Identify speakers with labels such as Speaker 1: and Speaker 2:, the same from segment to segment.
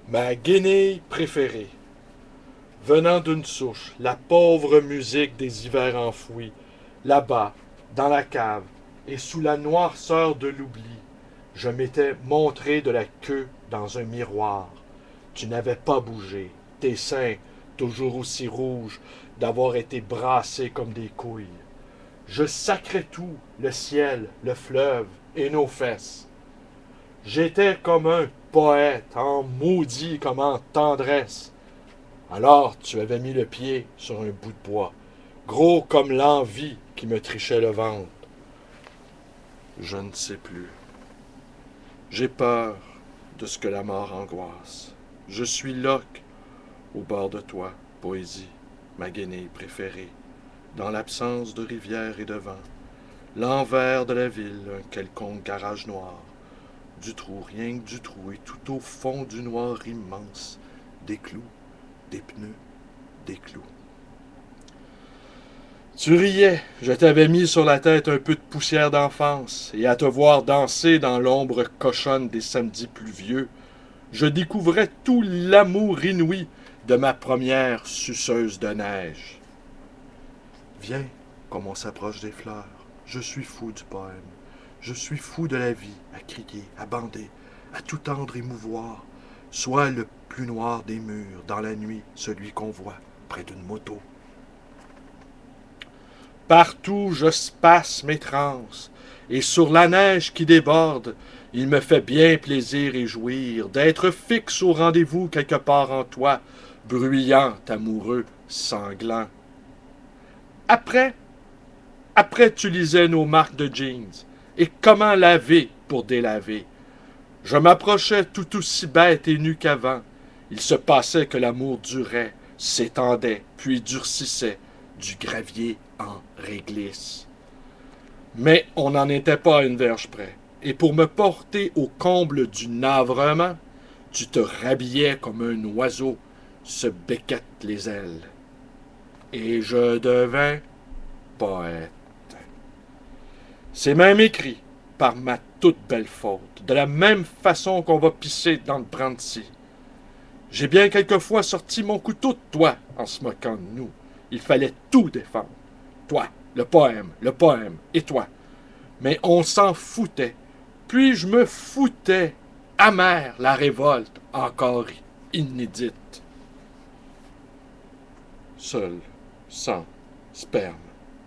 Speaker 1: Ma guenille préférée, venant d'une souche, la pauvre musique des hivers enfouis, là-bas, dans la cave, et sous la noirceur de l'oubli, je m'étais montré de la queue dans un miroir. Tu n'avais pas bougé, tes seins, toujours aussi rouges, d'avoir été brassés comme des couilles. Je sacrais tout, le ciel, le fleuve et nos fesses. J'étais comme un poète, en maudit comme en tendresse. Alors tu avais mis le pied sur un bout de bois, gros comme l'envie qui me trichait le ventre. Je ne sais plus. J'ai peur de ce que la mort angoisse. Je suis Locke au bord de toi, poésie, ma guenille préférée. Dans l'absence de rivière et de vent, l'envers de la ville, un quelconque garage noir. Du trou, rien que du trou, et tout au fond du noir immense, des clous, des pneus, des clous. Tu riais, je t'avais mis sur la tête un peu de poussière d'enfance, et à te voir danser dans l'ombre cochonne des samedis pluvieux, je découvrais tout l'amour inouï de ma première suceuse de neige. Viens, comme on s'approche des fleurs, je suis fou du poème. Je suis fou de la vie, à crier, à bander, à tout tendre et mouvoir. Sois le plus noir des murs, dans la nuit, celui qu'on voit près d'une moto. Partout je spasse mes transes, et sur la neige qui déborde, il me fait bien plaisir et jouir d'être fixe au rendez-vous quelque part en toi, bruyant, amoureux, sanglant. Après, après tu lisais nos marques de jeans, et comment laver pour délaver. Je m'approchais tout aussi bête et nu qu'avant. Il se passait que l'amour durait, s'étendait, puis durcissait, du gravier en réglisse. Mais on n'en était pas à une verge près. Et pour me porter au comble du navrement, tu te rhabillais comme un oiseau se becquette les ailes. Et je devins poète. C'est même écrit, par ma toute belle faute, de la même façon qu'on va pisser dans le Brandcy. J'ai bien quelquefois sorti mon couteau de toi en se moquant de nous. Il fallait tout défendre. Toi, le poème, et toi. Mais on s'en foutait. Puis je me foutais. Amère la révolte, encore inédite. Seul, sans, sperme,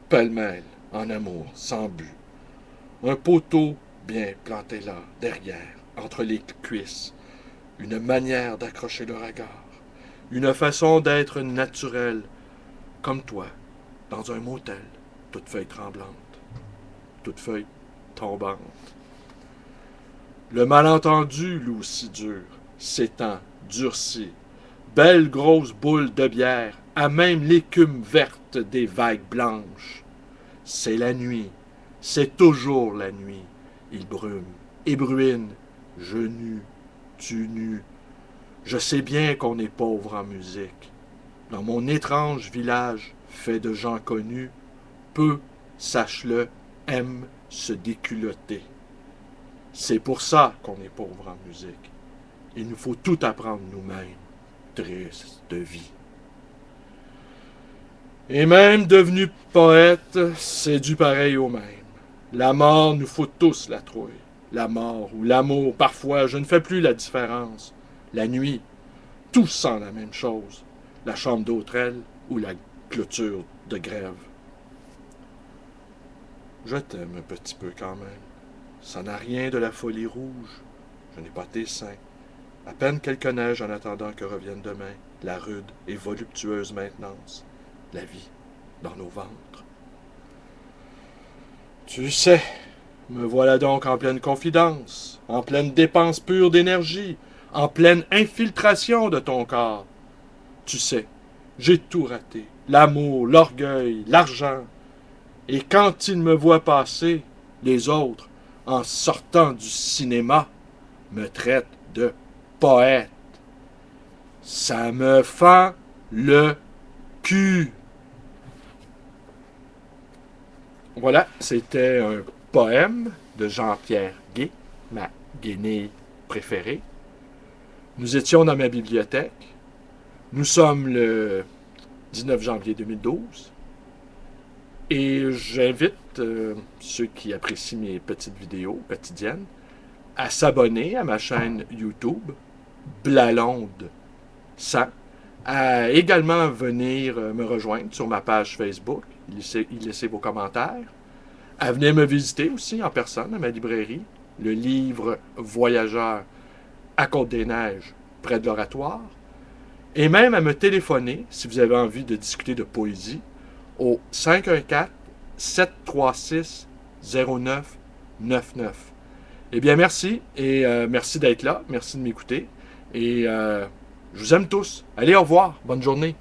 Speaker 1: pêle-mêle, en amour, sans but. Un poteau bien planté là, derrière, entre les cuisses. Une manière d'accrocher le regard. Une façon d'être naturelle, comme toi, dans un motel, toute feuille tremblante, toute feuille tombante. Le malentendu, loup si dur, s'étend, durci. Belle grosse boule de bière, à même l'écume verte des vagues blanches. C'est la nuit, c'est toujours la nuit. Il brume et bruine, je nu, tu nu. Je sais bien qu'on est pauvre en musique. Dans mon étrange village fait de gens connus, peu, sache-le, aiment se déculotter. C'est pour ça qu'on est pauvre en musique. Il nous faut tout apprendre nous-mêmes. Triste vie. Et même devenu poète, c'est du pareil au même. La mort nous faut tous la trouille. La mort ou l'amour, parfois, je ne fais plus la différence. La nuit, tous sentent la même chose. La chambre d'hôtel ou la clôture de grève. Je t'aime un petit peu quand même. Ça n'a rien de la folie rouge. Je n'ai pas tes seins. À peine quelques neiges en attendant que revienne demain la rude et voluptueuse maintenance. La vie dans nos ventres. Tu sais, me voilà donc en pleine confidence, en pleine dépense pure d'énergie, en pleine infiltration de ton corps. Tu sais, j'ai tout raté. L'amour, l'orgueil, l'argent. Et quand ils me voient passer, les autres, en sortant du cinéma, me traitent de poète. Ça me fend le cul. Voilà, c'était un poème de Jean-Pierre Gué, ma guenille préférée. Nous étions dans ma bibliothèque. Nous sommes le 19 janvier 2012. Et j'invite ceux qui apprécient mes petites vidéos quotidiennes à s'abonner à ma chaîne YouTube, Blalonde 100, à également venir me rejoindre sur ma page Facebook, y laisser vos commentaires, à venir me visiter aussi en personne à ma librairie, le livre Voyageur à Côte-des-Neiges, près de l'Oratoire, et même à me téléphoner si vous avez envie de discuter de poésie au 514-736-0999. Eh bien, merci, et merci d'être là, merci de m'écouter, et je vous aime tous. Allez, au revoir, bonne journée.